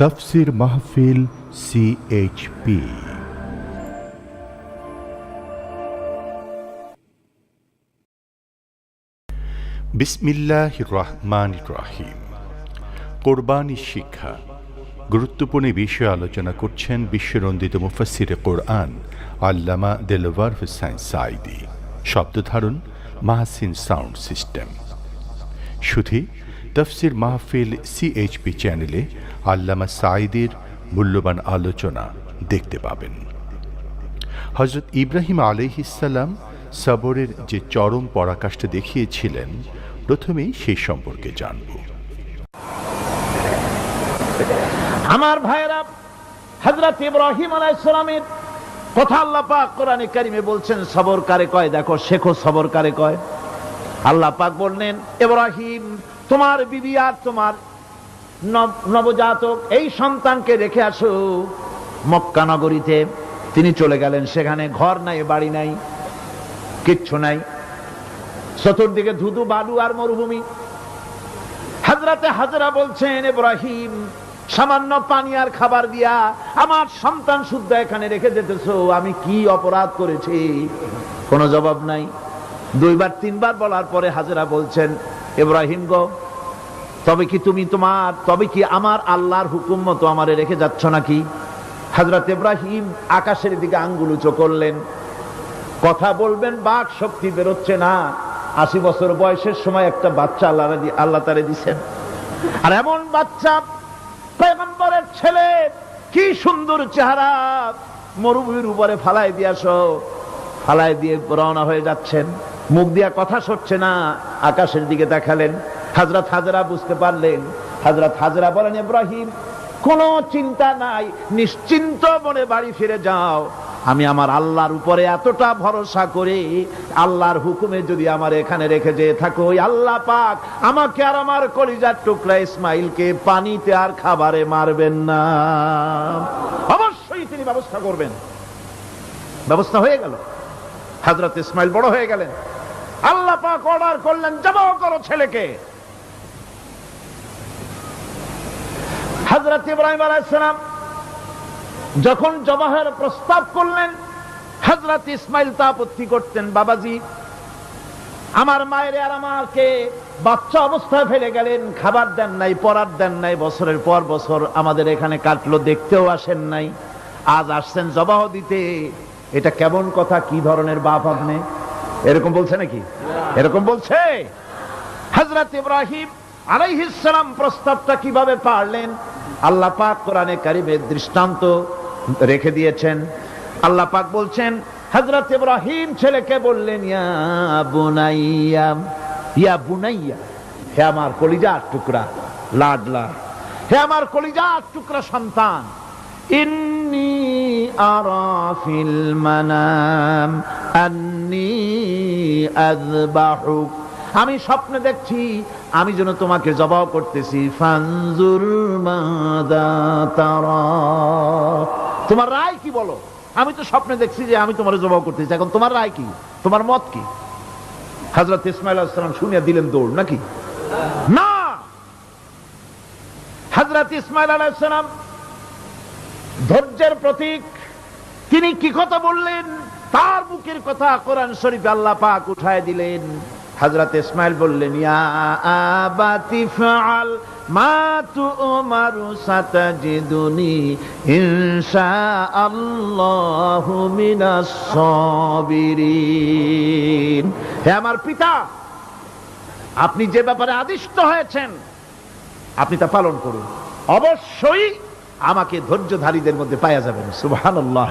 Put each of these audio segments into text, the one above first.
তাফসীর মাহফিল সিএইচপি। বিসমিল্লাহির রহমানির রহিম। কোরবানি শিক্ষা গুরুত্বপূর্ণ বিষয়ে আলোচনা করছেন বিশ্বনন্দিত মুফাসসিরে কোরআন আল্লামা দেলওয়ার হোসাইন সাঈদী। শব্দধারণ মাহসিন সাউন্ড সিস্টেম। শুধু তাফসীর মাহফিল সিএইচপি চ্যানেলে আল্লামা সাঈদীর মূল্যবান আলোচনা দেখতে পাবেন। হযরত ইব্রাহিম আলাইহিসসালাম সবরের যে চরম পরাকাষ্ঠা দেখিয়েছিলেন, প্রথমেই সেই সম্পর্কে জানব। আমার ভাইরা, হযরত ইব্রাহিম আলাইহিস সালামের কথা আল্লাহ পাক কোরআনে কারিমে বলছেন, সবর কারে কয় দেখো, শেখো সবর কারে কয়। আল্লাহ পাক বললেন, ইব্রাহিম তোমার বিবি আর তোমার নবজাতক এই সন্তানকে রেখে আসো মক্কা নগরীতে। তিনি চলে গেলেন, সেখানে ঘর নাই, বাড়ি নাই, কিচ্ছু নাই, চতুর্দিকে ধুধু বালু আর মরুভূমি। হযরতে হাজরা বলছেন, ইব্রাহিম সামান্য পানি আর খাবার দিয়া আমার সন্তান শুদ্ধ এখানে রেখে যেতেছো, আমি কি অপরাধ করেছি? কোনো জবাব নাই। দুইবার তিনবার বলার পরে হাজরা বলছেন, ইব্রাহিম গো, তবে কি আমার আল্লাহর হুকুম মতো আমারে রেখে যাচ্ছ নাকি? হযরত ইব্রাহিম আকাশের দিকে আঙ্গুল উঁচু করলেন। কথা বলবেন, বাক শক্তি বেরোচ্ছে না। 80 বছর বয়সের সময় একটা বাচ্চা আল্লাহ তারে দিছেন, আর এমন বাচ্চা পয়গম্বরের ছেলে, কি সুন্দর চেহারা, মরুভূমির উপরে ফালাই দিয়ে রওনা হয়ে যাচ্ছেন। মুখ দিয়া কথা সরছে না, আকাশের দিকে দেখালেন। হযরত হাজরা বুঝতে পারলেন। হযরত হাজরা বলেন, ইব্রাহিম কোনো চিন্তা নাই, নিশ্চিন্ত মনে বাড়ি ফিরে যাও। আমি আমার আল্লাহর উপরে এতটা ভরসা করে আল্লাহর হুকুমে যদি আমার এখানে রেখে যেয়ে থাকো, ওই আল্লাহ পাক আমাকে আর আমার কলিজার টুকরা ইসমাইলকে পানিতে আর খাবারে মারবেন না, অবশ্যই তিনি ব্যবস্থা করবেন। ব্যবস্থা হয়ে গেল। হযরত ইসমাইল বড় হয়ে গেলেন। আল্লাহ পাক অর্ডার করলেন, জবাহ করো ছেলেকে। হযরত ইব্রাহিম আলাইহিস সালাম যখন জবাহের প্রস্তাব করলেন, হযরত ইসমাইল তা আপত্তি করতেন, বাবাজি আমার মায়ের আর আমাকে বাচ্চা অবস্থায় ফেলে গেলেন, খাবার দেন নাই, পরার দেন নাই, বছরের পর বছর আমাদের এখানে কাটলো, দেখতেও আসেন নাই, আজ আসছেন জবাহ দিতে। এটা কেমন কথা? কি ধরনের বাপ আপনি? এরকম বলছে নাকি? এরকম বলছে? হযরত ইব্রাহিম আলাইহিস সালাম প্রস্তাবটা কিভাবে পারলেন? আল্লাহ পাক কোরআনে কারিমে দৃষ্টান্ত রেখে দিয়েছেন। আল্লাহ পাক বলছেন, হযরত ইব্রাহিম ছেলেকে বললেন, ইয়া বুনাইয়া, হে আমার কলিজার টুকরা লাডলা, হে আমার কলিজার টুকরা সন্তান, ইন্নী আরা ফিল মানাম আন্নী আযবাহুক, আমি স্বপ্নে দেখছি আমি যেন তোমাকে জবাহ করতেছি। ফানজুর মাযা তারা, তোমার রায় কি বলো? আমি তো স্বপ্নে দেখছি যে আমি তোমার জবাহ করতেছি, এখন তোমার রায় কি, তোমার মত কি? হযরত ইসমাঈল আলাইহিস সালাম শুনিয়া দিলেন দৌড়, নাকি না? হযরত ইসমাঈল আলাইহিস সালাম ধৈর্যের প্রতীক। তিনি কি কথা বললেন? তার মুখের কথা কোরআন শরীফে আল্লাহ পাক উঠায় দিলেন। হযরত ইসমাঈল বললেন, ইয়া আবাতি ফাআল মা তু'মারু সাতাজিদুনি ইনশাআল্লাহু মিনাস সাবিরিন, হে আমার পিতা, আপনি যে ব্যাপারে আদিষ্ট হয়েছেন আপনি তা পালন করুন, অবশ্যই আমাকে ধৈর্যধারীদের মধ্যে পাওয়া যাবেন। সুবহানাল্লাহ।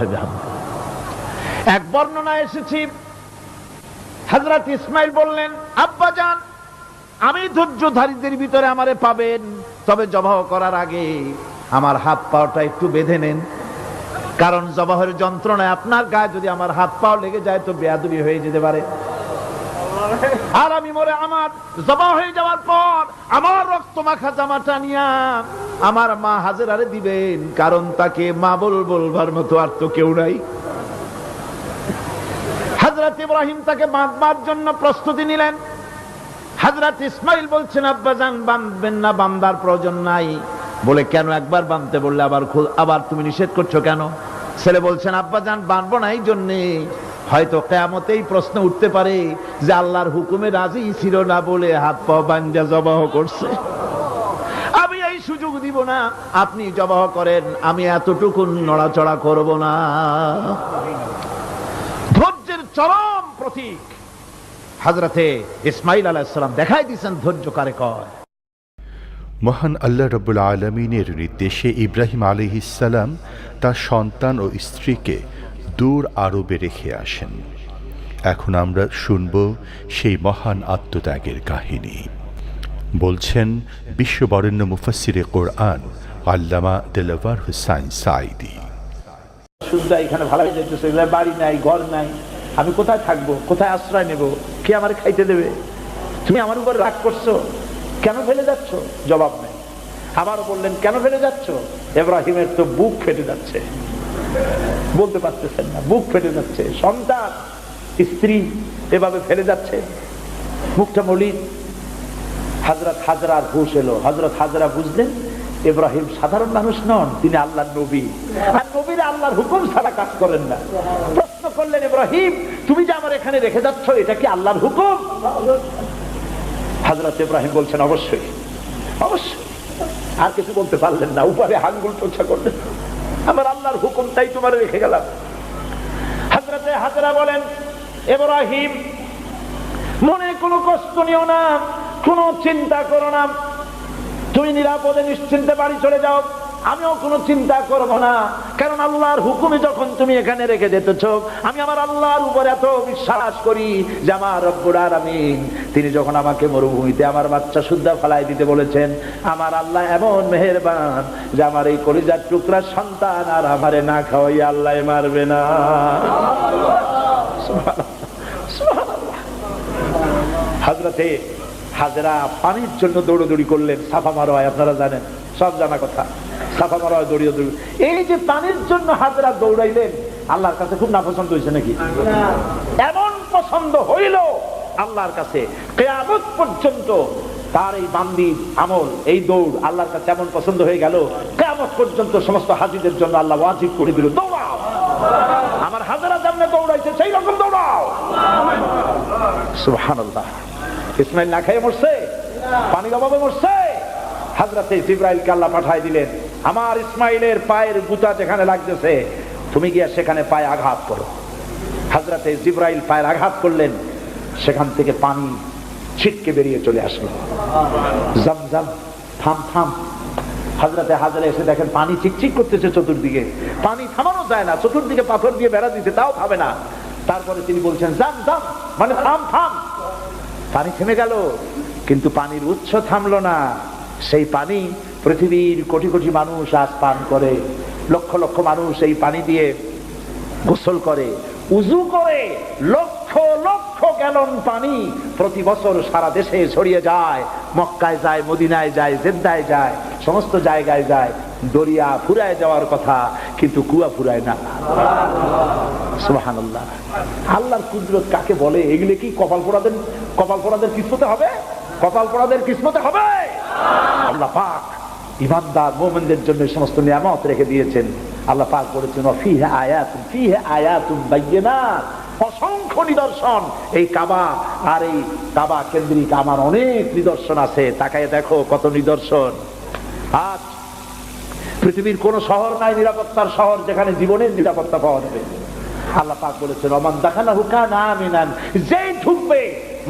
এক বর্ণনায় এসেছে, হযরত ইসমাঈল বললেন, আব্বাজান আমি ধৈর্যধারীদের ভিতরে আমারে পাবেন, তবে জবাহ করার আগে আমার হাত পাওটা একটু বেঁধে নেন, কারণ জবাহের যন্ত্রণায় আপনার গায়ে যদি আমার হাত পাও লেগে যায় তো বেয়াদবি হয়ে যেতে পারে। আর আমি মরে আমার জবাহ হয়ে যাওয়ার পর আমার রক্ত মাখা জামাটা নিয়া আমার মা হাজেরারে দিবেন, কারণ তাকে মা বলবার মতো আর তো কেউ নাই। হযরত ইব্রাহিম তাকে বাঁধবার জন্য প্রস্তুতি নিলেন। হযরত ইসমাঈল বলছেন, আব্বাজান বাঁধবেন না, বান্দার প্রয়োজন নাই, বলে কেন একবার বাঁধতে বললে আবার তুমি নিষেধ করছো কেন? ছেলে বলছেন আব্বাজান বাঁধবো না এই জন্যে, হয়তো কিয়ামতেই প্রশ্ন উঠতে পারে যে আল্লাহর হুকুমে রাজি ছিল না বলে হাত পা বাঁধা জবাহ করছে। আমি এই সুযোগ দিব না, আপনি জবাহ করেন, আমি এতটুকু নড়াচড়া করব না। ধৈর্যের চরম প্রতীক হযরতে ইসমাঈল আলাইহিস সালাম দেখাই দিয়েছেন ধৈর্য কারে কয়। মহান আল্লাহ রাব্বুল আলামিনের নির্দেশে ইব্রাহিম আলাইহিস সালাম তার সন্তান ও স্ত্রীকে দূর আরবে রেখে আসেন। এখন আমরা শুনব সেই মহান আত্মত্যাগের কাহিনী। বলছেন বিশ্ববরেণ্য মুফাসসিরে কোরআন আল্লামা দেলওয়ার হোসাইন সাঈদী। শুদ্ধ এখানে ভালো হয়ে যাইতেছে, বাড়ি নাই, ঘর নাই, আমি কোথায় থাকবো, কোথায় আশ্রয় নেব, কে আমার খাইতে দেবে? তুমি আমার উপর রাগ করছো, কেন ফেলে যাচ্ছ? জবাব নেই। আবার বললেন কেন ফেলে যাচ্ছ? ইব্রাহিমের তো বুক ফেটে যাচ্ছে, বলতে পারতেছেন না, বুক ফেটে যাচ্ছে, সন্তান স্ত্রী এভাবে ফেলে যাচ্ছে, মুখটা মলিন। হযরত হাজরার হুঁশ এলো। হযরত হাজরা বুঝলেন ইব্রাহিম সাধারণ মানুষ নন, তিনি আল্লাহর নবী, আর নবীরা আল্লাহর হুকুম ছাড়া কাজ করেন না। প্রশ্ন করলেন ইব্রাহিম তুমি যে আমার এখানে রেখে যাচ্ছ এটা কি আল্লাহর হুকুম? হযরত ইব্রাহিম বলছেন অবশ্যই অবশ্যই। আর কিছু বলতে পারলেন না, উপরে আঙ্গুল চোখা করলেন, আমার আল্লাহর হুকুম তাই তোমার রেখে গেলাম। হযরতে হাজরা বলেন ইব্রাহিম মনে কোনো কষ্ট নিও না, কোনো চিন্তা করো না, তুমি নিরাপদে নিশ্চিন্তে বাড়ি চলে যাও, আমিও কোনো চিন্তা করব না, কারণ আল্লাহর হুকুমে যখন তুমি এখানে রেখে যেতেছ, আমি আমার আল্লাহর উপর এত বিশ্বাস করি যে আমার রব্বুল আলামিন তিনি যখন আমাকে মরুভূমিতে আমার বাচ্চা সুদ্ধা ফেলাই দিতে বলেছেন, আমার আল্লাহ এমন মেহেরবান যে আমার এই কলিজার টুকরা সন্তান আর আমারে না খাওয়াই আল্লাহ মারবে না। হযরতে হাজরা পানির জন্য দৌড়দৌড়ি করলেন, সাফা মারোয়ায়, আপনারা জানেন, সব জানা কথা, সাফা মারোয়ায় দৌড়িয়ে দৌড়ি। এই যে পানির জন্য হাজরা দৌড়াইলেন, আল্লাহর কাছে খুব নাপছন্দ হয়েছে নাকি? এমন পছন্দ হইল আল্লাহর কাছে, কিয়ামত পর্যন্ত তার এই বান্দির আমল, এই দৌড় আল্লাহর কাছে এমন পছন্দ হয়ে গেল, কিয়ামত পর্যন্ত সমস্ত হাজীদের জন্য আল্লাহ ওয়াজিব করে দিল, দৌড়াও, আমার হাজরা যেমন দৌড়াইছে সেই রকম দৌড়াও। সুবহানাল্লাহ। ইসমাইল না খেয়ে মরছে, পানির অভাবে মরছে, হযরতে জিবরাইলকে আল্লাহ পাঠায় দিলেন, আমার ইসমাইলের পায়ের গুতা যেখানে লাগতেছে তুমি গিয়ে সেখানে পায়ে আঘাত করো। হযরতে জিবরাইল পায়ের আঘাত করলেন, সেখান থেকে পানি ছিটকে বেরিয়ে চলে আসলো। জমজম, থাম থাম। হযরতে হাজরা এসে দেখেন পানি চিকচিক করতেছে চতুর্দিকে, পানি থামানো যায় না, চতুর্দিকে পাথর দিয়ে বেড়া দিতে, তাও থামে না। তারপরে তিনি বলছেন জাম জাম, মানে থাম থাম। পানি থেমে গেল, কিন্তু পানির উৎস থামলো না। সেই পানি পৃথিবীর কোটি কোটি মানুষ আজ পান করে, লক্ষ লক্ষ মানুষ এই পানি দিয়ে গোসল করে, উযু করে, লক্ষ লক্ষ গ্যালন পানি প্রতি বছর সারা দেশে ছড়িয়ে যায়, মক্কায় যায়, মদিনায় যায়, জেদ্দায় যায়, সমস্ত জায়গায় যায়। দরিয়া ফুরায় যাওয়ার কথা, কিন্তু কুয়া ফুরায় না। সুবহানাল্লাহ। আল্লাহর কুদরত কাকে বলে? এগুলো কি কপাল পোড়াদের কিসমতে হবে? কপাল পোড়াদের কিসমতে হবে? আল্লাহ পাক ঈমানদার মুমিনদের জন্য সমস্ত নিয়ামত রেখে দিয়েছেন। আল্লাহ পাক বলেছেন ফিহা আয়াতুন বায়্যিনাত, অসংখ্য নিদর্শন। এই কাবা আর এই কাবা কেন্দ্রিক আমার অনেক নিদর্শন আছে, তাকায় দেখো কত নিদর্শন। আজ পৃথিবীর কোন শহর নাই নিরাপত্তার শহর যেখানে জীবনের নিরাপত্তা পাওয়া যাবে। আল্লাহ পাক বলেছেন ওমান দাখালাহু কানা আমিনান, যেই ঢুকবে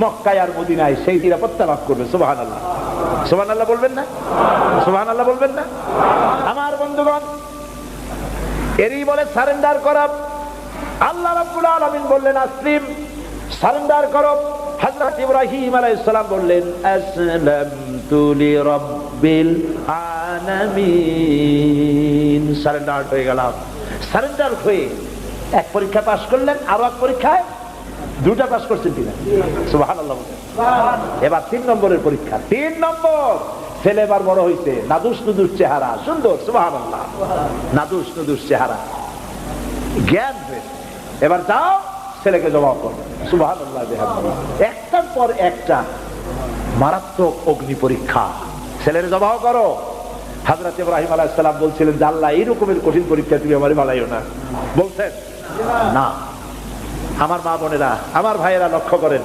মক্কায় আর মদিনায় সেই নিরাপত্তা লাভ করবে। সুবহানাল্লাহ, সুবহানাল্লাহ বলবেন না? সুবহানাল্লাহ বলবেন না? আমার বন্ধুগণ, এরই বলে সারেন্ডার করা। আল্লাহ রাব্বুল আলামিন বললেন আসলিম, সারেন্ডার করো। হযরত ইব্রাহিম আলাইহিস সালাম বললেন আসলামতু লিরাব্বিল আলামিন, সারেন্ডার হয়ে গেলাম। সারেন্ডার হয়ে এক পরীক্ষা পাস করলেন, আরো এক পরীক্ষায় দুটা পাস করছেন কিনা? সুবহানাল্লাহ। এবার 3 নম্বরের পরীক্ষা, 3 নম্বর। ছেলে এবার বড় হয়েছে, নাদুস নুদুস চেহারা, সুন্দর, সুবহানাল্লাহ, নাদুস নুদুস চেহারা, জ্ঞান হয়েছে। এবার যাও ছেলেকে জবাব করো। সুবহানাল্লাহ। একটার পর একটা মারাত্মক অগ্নি পরীক্ষা, ছেলের জবাব করো। হযরত ইব্রাহিম আলাইহিস সালাম বলছিলেন যে আল্লাহ এই রকমের কঠিন পরীক্ষা তুমি আমারে বানাইও না, বলছেন না। আমার মা বোনেরা, আমার ভাইয়েরা লক্ষ্য করেন,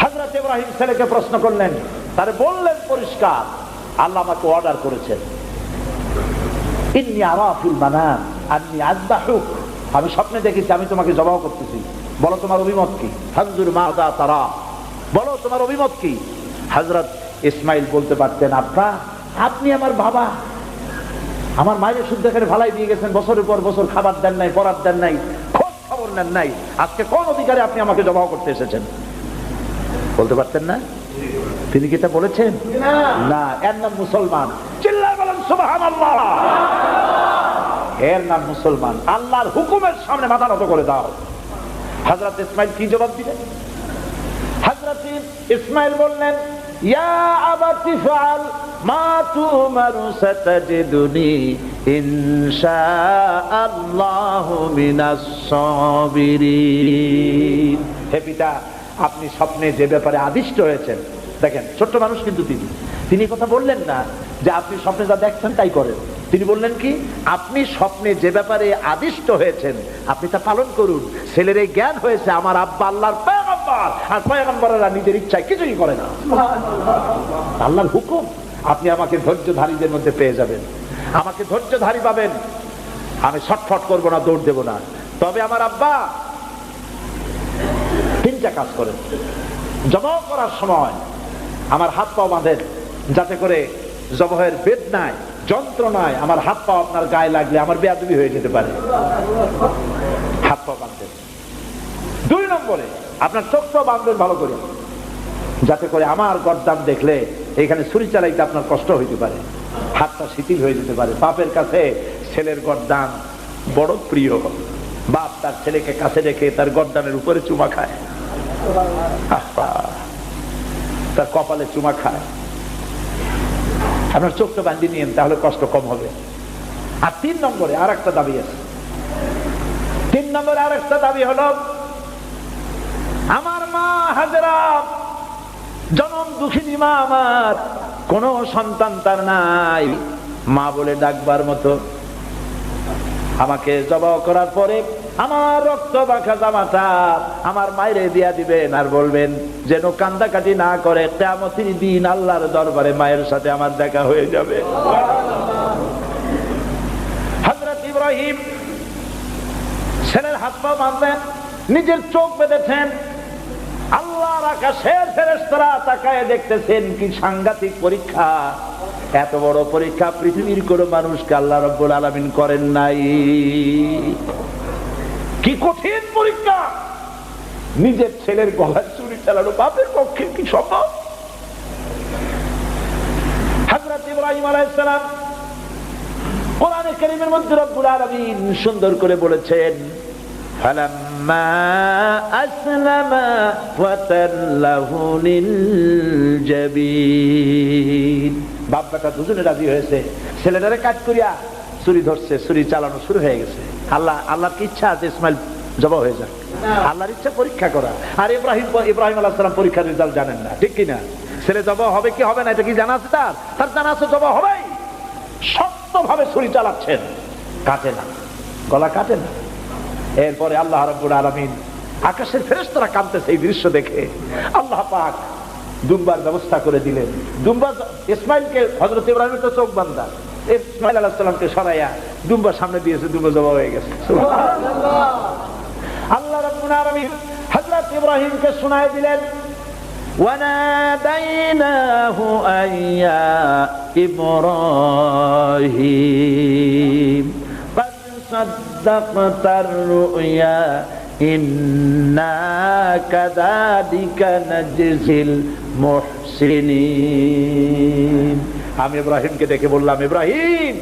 হযরত ইব্রাহিম ছেলেকে প্রশ্ন করলেন, তারে বললেন পরিষ্কার, আল্লাহ আমাকে অর্ডার করেছেন, ইন্নী আরা ফিল মানাম আন্নী আযবাহুক, আমি স্বপ্নে দেখেছি আমি তোমাকে জবাহ করতেছি, বলো তোমার অভিমত কি? ফানজুর মাযা তারা, বলো তোমার অভিমত কি? হযরত ইসমাইল বলতে পারতেন, আপনি আমার বাবা, আমার মায়ের শুদ্ধ করে ভালাই দিয়ে গেছেন, বছরের পর বছর খাবার দেন নাই, পরার দেন নাই, খোঁজ খবর নেন নাই, আজকে কোন অধিকারে আপনি আমাকে জবাহ করতে এসেছেন? বলতে পারতেন না? তিনি কি এটা বলেছেন? না। এর নাম মুসলমান। চিল্লায় বলেন সুবহানাল্লাহ। এর নাম মুসলমান। আল্লাহর হুকুমের সামনে মাথা নত করে দাও। হযরত ইসমাইল কি জবাব দিলেন? হযরত ইসমাইল বললেন, ইয়া আবাতি ফাআল মা তুমারু সাতাজিদুনি ইনশাআল্লাহু মিনাস সাবিরিন। হে পিতা, আপনি স্বপ্নে যে ব্যাপারে আদিষ্ট হয়েছেন, দেখেন ছোট্ট মানুষ কিন্তু তিনি কথা বললেন না যে আপনি স্বপ্নে যা দেখছেন তাই করেন। তিনি বললেন কি, আপনি স্বপ্নে যে ব্যাপারে আদিষ্ট হয়েছেন আপনি তা পালন করুন। ছেলের এই জ্ঞান হয়েছে আমার আব্বা আল্লাহর পয়গম্বর, আর পয়গম্বররা নিজের ইচ্ছায় কিছুই করে না, আল্লাহর হুকুম। আপনি আমাকে ধৈর্যধারীদের মধ্যে পেয়ে যাবেন, আমাকে ধৈর্যধারী পাবেন। আমি ছটফট করবো না, দৌড় দেব না। তবে আমার আব্বা তিনটা কাজ করেন। জবাহ করার সময় আমার হাত পা বাঁধেন, যাতে করে জবাহের বেদনায়, যন্ত্রণায় আমার হাত পা আপনার গায়ে লাগলে আমার বেয়াদবি হয়ে যেতে পারে। হাত পা বাঁধেন। 2 নম্বরে আপনার চোখটা বাঁধবেন ভালো করে, যাতে করে আমার গর্দান দেখলে এখানে ছুরি চালাইতে আপনার কষ্ট হইতে পারে, হাতটা শিথিল হয়ে যেতে পারে। বাপের কাছে ছেলের গর্দান বড় প্রিয়। বাপ তার ছেলেকে কাছে রেখে তার গর্দানের উপরে চুমা খায়, তার কপালে চুমা খায়। আপনার চোখটা বান্ধি নিয়েন, তাহলে কষ্ট কম হবে। আর 3 নম্বরে আর একটা দাবি আছে। 3 নম্বরে আর একটা দাবি হলো, আমার মা হাজেরা জনম দুঃখিনী মা, আমার কোন সন্তান তার নাই, মা বলে ডাকবার মতো। আমাকে জবাহ করার পরে আমার রক্ত মাখা জামাটা আমার মায়েরে দিয়া দিবেন, আর বলবেন যেন কান্দাকাটি না করে, কিয়ামতের দিন আল্লাহর দরবারে মায়ের সাথে আমার দেখা হয়ে যাবে। হযরত ইব্রাহিম ছেলের হাত পা বাঁধলেন, নিজের চোখ বেঁধেছেন। আল্লাহর আকাশের ফেরেশতারা তাকায় দেখতেছেন, কি সাংঘাতিক পরীক্ষা। এত বড় পরীক্ষা পৃথিবীর কোন মানুষকে আল্লাহ রাব্বুল আলামিন করেন নাই। কি কঠিন পরীক্ষা! নিজের ছেলের গলায় ছুরি চালানো বাপের পক্ষে কি সম্ভব? হযরত ইব্রাহিম আলাইহিস সালাম কোরআনে কারীমের মধ্যে রব্বুল আলামিন সুন্দর করে বলেছেন, ফালাম্মা আসলামা ওয়া তাল্লাহু লিল জাবিন। বাপ বেটা দুজনে রাজি হয়েছে, ছেলেটারে কাট করিয়া ছুরি ধরছে, ছুরি চালানো শুরু হয়ে গেছে। আল্লাহর কি ইচ্ছা আছে ইসমাইল জবাহ হয়ে যাক, আল্লাহর ইচ্ছা পরীক্ষা করা। আর ইব্রাহিম আলাইহিস সালাম পরীক্ষার রেজাল্ট জানেন না, ঠিক কিনা? ছেলে জবাহ হবে কি হবে না এটা কি জানা আছে? তার জানা আছে জবাহ হবেই। শক্তভাবে ছুরি চালাচ্ছেন, কাটে না, গলা কাটে না। এরপরে আল্লাহ রাব্বুল আলামিন, আকাশের ফেরেশতারা কাঁদতেছে এই দৃশ্য দেখে। আল্লাহ পাক দুম্বার ব্যবস্থা করে দিলেন। দুম্বা ইসমাইলকে, হযরত ইব্রাহিমের তো চোখ বাঁধা, ইসমাইল আলাইহিস সালামকে সরাইয়া দুম্বার সামনে দিয়েছে, দুম্বা জবাহ হয়ে গেছে। সুবহানাল্লাহ। আল্লাহ রাব্বুল আলামিন হযরত ইব্রাহিমকে শোনায় দিলেন, ওয়ানাদাইনাহু আইয়া ইব্রাহিম ক্বাদ সাদ্দাকতার রুয়া ইন্না কাযালিকা নাজজিল মুহসিনিন। আমি ইব্রাহিমকে ডেকে বললাম, ইব্রাহিম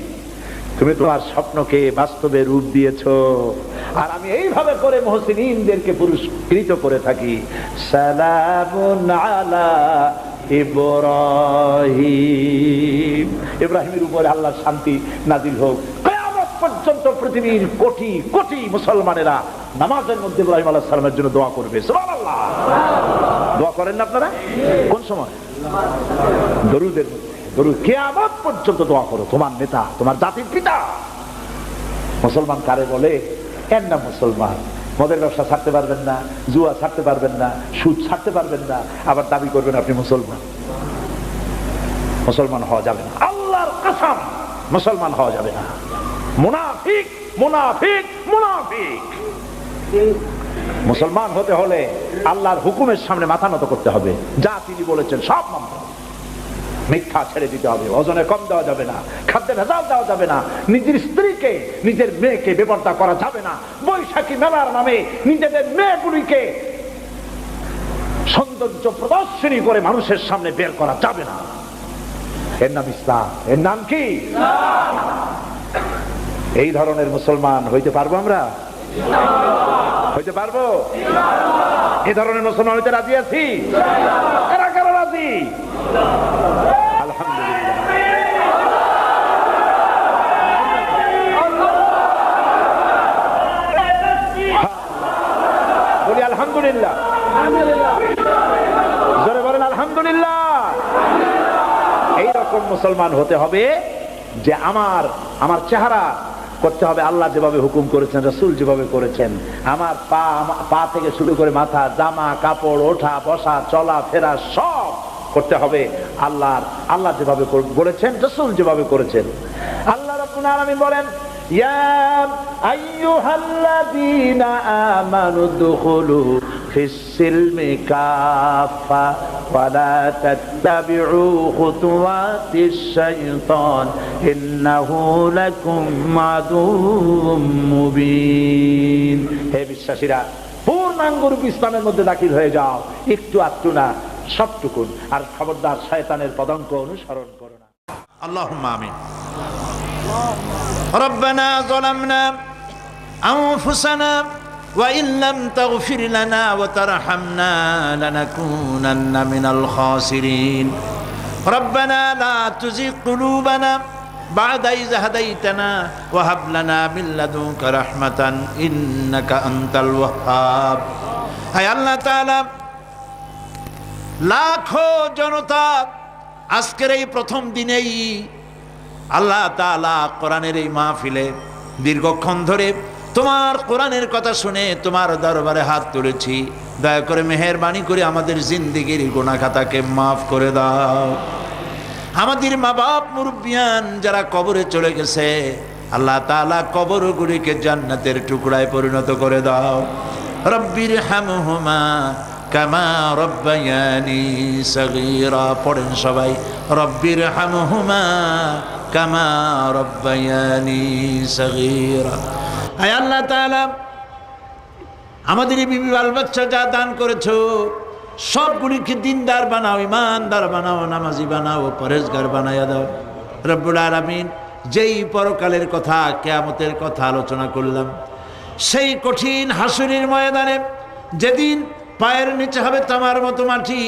তুমি তোমার স্বপ্নকে বাস্তবে রূপ দিয়েছো, আর আমি এইভাবে করে মুহসিনিনদেরকে পুরস্কৃত করে থাকি। সালামুন আলা ইব্রাহিম। ইব্রাহিমের উপরে আল্লাহর শান্তি নাজিল হোক। কিয়ামত পর্যন্ত পৃথিবীর কোটি কোটি মুসলমানেরা নামাজের মধ্যে ইব্রাহিম আলাইহিস সালামের জন্য দোয়া করবে। সুবহানাল্লাহ। দোয়া করেন না আপনারা? কোন সময়? দরুদের মধ্যে। গরু কিয়ামত পর্যন্ত দোয়া করো, তোমার নেতা, তোমার জাতির পিতা। মুসলমান কারে বলে? এর নাম মুসলমান। মদের ব্যবসা ছাড়তে পারবেন না, জুয়া ছাড়তে পারবেন না, সুদ ছাড়তে পারবেন না, আবার দাবি করবেন আপনি মুসলমান। মুসলমান হওয়া যাবে না, আল্লাহর কসম মুসলমান হওয়া যাবে না। মুনাফিক, মুনাফিক, মুনাফিক। মুসলমান হতে হলে আল্লাহর হুকুমের সামনে মাথা নত করতে হবে, যা তিনি বলেছেন সব মানতে হবে। মিথ্যা ছেড়ে দিতে হবে, ওজনে কম দেওয়া যাবে না, খাদ্যে ভেজাল দেওয়া যাবে না, নিজের স্ত্রীকে, নিজের মেয়েকে বেপরদা করা যাবে না, বৈশাখী মেলার নামে নিজেদের মেয়েগুলিকে সৌন্দর্য প্রদর্শনী করে মানুষের সামনে বের করা যাবে না। এর নাম ইসলাম। এর নাম কি? এই ধরনের মুসলমান হইতে পারবো আমরা? হইতে পারবো? এই ধরনের মুসলমান হইতে রাজি আছি? কারা কারা রাজি? আলহামদুলিল্লাহ। বলি আলহামদুলিল্লাহ। জোরে বলেন আলহামদুলিল্লাহ। এইরকম মুসলমান হতে হবে যে আমার চেহারা করতে হবে আল্লাহ যেভাবে হুকুম করেছেন, রাসূল যেভাবে করেছেন। আমার পা থেকে শুরু করে মাথা, জামা কাপড়, ওঠা বসা, চলা ফেরা সব করতে হবে আল্লাহ যেভাবে বলেছেন, রাসূল যেভাবে করেছেন। আল্লাহ রাব্বুল আলামিন বলেন, ইয়া আইয়ুহাল্লাযীনা আমানু দুখুলু ফিস-সিলমি কাফা ওয়া লা তাত্তাবিউ খুতুওয়াতিশ শাইতান ইন্নাহু লাকুম আদুউম মুবিন। হে বিশ্বাসীরা, পূর্ণাঙ্গরূপ ইসলামের মধ্যে দাখিল হয়ে যাও, একটু আধটু না, সবটুকুন। আর খবরদার শয়তানের পদাঙ্ক অনুসরণ করো না। আল্লাহুম্মা আমিন। রব্বানা যালামনা আনফুসানা ওয়া ইন লাম তাগফির লানা ওয়া তারহামনা লানাকুনান্না মিনাল খাসিরিন। রব্বানা লা তুযিগ কুলুবানা বা'দা ইয হাদাইতানা ওয়া হাব লানা মিন লাদুনকা রাহমাতান ইন্নাকা আনতাল ওয়াহ্হাব। হে আল্লাহ তাআলা, লাখো জনতা আজকের এই প্রথম দিনেই আল্লাহ তাআলা কোরআনের এই মাহফিলে দীর্ঘক্ষণ ধরে তোমার কোরআনের কথা শুনে তোমার দরবারে হাত তুলেছি। দয়া করে মেহেরবানি করে আমাদের জিন্দেগির গুনাহ খাতাকে মাফ করে দাও। আমাদের মা বাপ মুরব্বিয়ান যারা কবরে চলে গেছে, আল্লাহ তাআলা কবরগুলিকে জান্নাতের টুকরায় পরিণত করে দাও। রব্বির হামহুমা কামা রব্বায়ানি সগীরা। পড়েন সবাই, রব্বির হামহুমা কামা রব্বায়ানি সগীরা। আয় আল্লাহ তাআলা, আমাদের এই বিবি বাল বাচ্চা যা দান করেছো সবগুলিকে দিনদার বানাও, ইমানদার বানাও, নামাজি বানাও, পরেজগার বানাইয়া দাও। রব্বুল আলামিন, যেই পরকালের কথা, কিয়ামতের কথা আলোচনা করলাম, সেই কঠিন হাসরের ময়দানে যেদিন পায়ের নিচে হবে তামার মতো মাটি,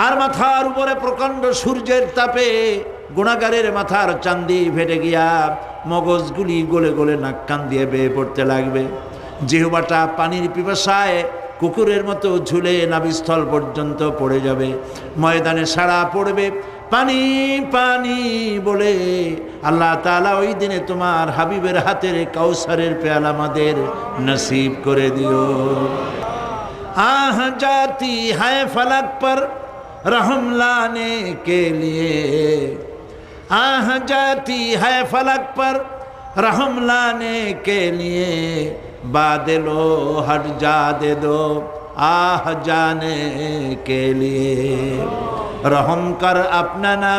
আর মাথার উপরে প্রকাণ্ড সূর্যের তাপে গুনাহগারের মাথার চান্দি ফেটে গিয়া মগজগুলি গলে গলে নাক কান দিয়ে বেয়ে পড়তে লাগবে। জিহ্বাটা পানির পিপাসায় কুকুরের মতো ঝুলে নাভিস্থল পর্যন্ত পড়ে যাবে। ময়দানে সাড়া পড়বে, পানি পানি বলে। আল্লাহ তাআলা ওই দিনে তোমার হাবিবের হাতের কাউসারের পেয়ালা আমাদের নসিব করে দিও। আহ जाती है फलक पर रहम लाने के लिए, आह जाती है फलक पर रहम लाने के लिए, बादलो हट जा दे दो आह जाने के लिए। रहम कर अपना ना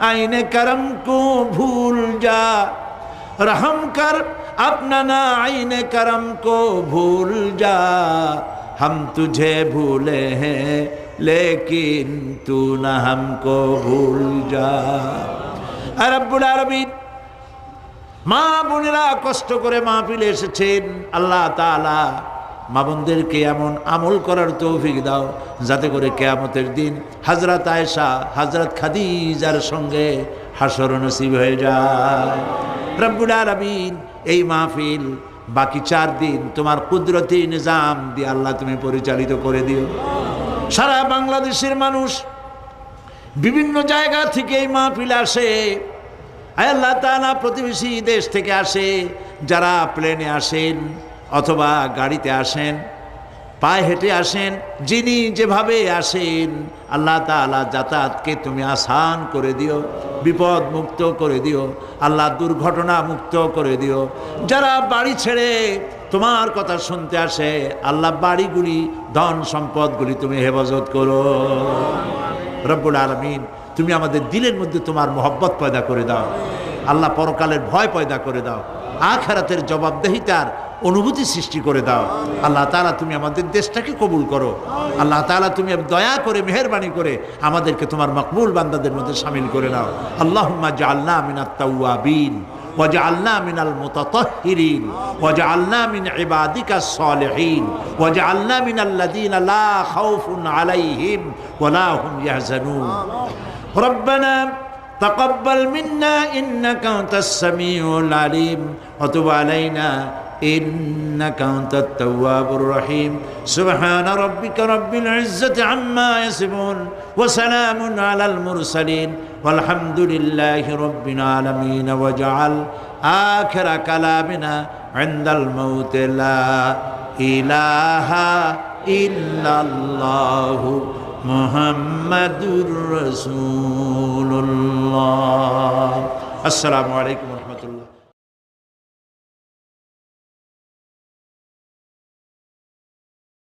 आईने करम को भूल जा, रहम कर अपना ना आईने करम को भूल जा। हम तुझे भूले हैं लेकिन तू न हमको भूल जा। রব্বুল আলামিন, মা বোনেরা কষ্ট করে মাহফিলে এসেছেন, আল্লাহ তাআলা মা বোনদেরকে এমন আমল করার তৌফিক দাও যাতে করে কিয়ামতের দিন হযরত আয়েশা, হযরত খাদিজার সঙ্গে হাসর নসিব হয়ে যায়। রব্বুল আলামিন, এই মাহফিল বাকি 4 দিন তোমার কুদরতি নিজাম দিয়ে আল্লাহ তুমি পরিচালিত করে দিও। সারা বাংলাদেশের মানুষ বিভিন্ন জায়গা থেকে এই মাহফিল আসে। আয় আল্লাহ তাআলা, প্রতিবেশী দেশ থেকে আসে, যারা প্লেনে আসেন অথবা গাড়িতে আসেন, পায়ে হেঁটে আসেন, যিনি যেভাবে আসেন, আল্লাহ তাআলা যাতায়াতকে তুমি আসান করে দিও, বিপদ মুক্ত করে দিও, আল্লাহ দুর্ঘটনা মুক্ত করে দিও। যারা বাড়ি ছেড়ে তোমার কথা শুনতে আসে, আল্লাহ বাড়িগুলি, ধন সম্পদগুলি তুমি হেফাজত করো। রব্বুল আলামিন, তুমি আমাদের দিলের মধ্যে তোমার মহব্বত পয়দা করে দাও। আল্লাহ, পরকালের ভয় পয়দা করে দাও, আখিরাতের জবাবদেহিতার অনুভূতি সৃষ্টি করে দাও। আল্লাহ তাআলা, তুমি আমাদের দেশটাকে কবুল করো। আল্লাহ তাআলা, তুমি দয়া করে, মেহেরবানি করে আমাদেরকে তোমার মকবুল বান্দাদের মধ্যে শামিল করে নাও। আল্লাহুম্মা জাআলনা মিনাত তাওয়াবিন ওয়াজআলনা মিনাল মুতাতাহহিরিন ওয়াজআলনা মিন ইবাদিকাস সালিহিন ওয়াজআলনা মিনাল্লাযীনা লা খাউফুন আলাইহিম ওয়া লা হুম ইয়াহজানুন। রব্বানা তাকাব্বাল মিন্না ইন্নাকা আনতাস সামিউল আলিম ওয়া তুব আলাইনা ইন্নাকা আনতাত তাওয়াবুর রহিম। সুবহান রাব্বিকা রাব্বিল ইজ্জাতি আম্মা ইয়াসিফুন ওয়া সালামুন আলাল মুরসালিন ওয়ালহামদুলিল্লাহি রাব্বিল আলামিন। ওয়া জাআল আখিরা কালামিনা ইনদাল মাউত লা ইলাহা ইল্লাল্লাহু মুহাম্মাদুর রাসূলুল্লাহ। আসসালামু আলাইকুম ওয়া রাহমাতুল্লাহ।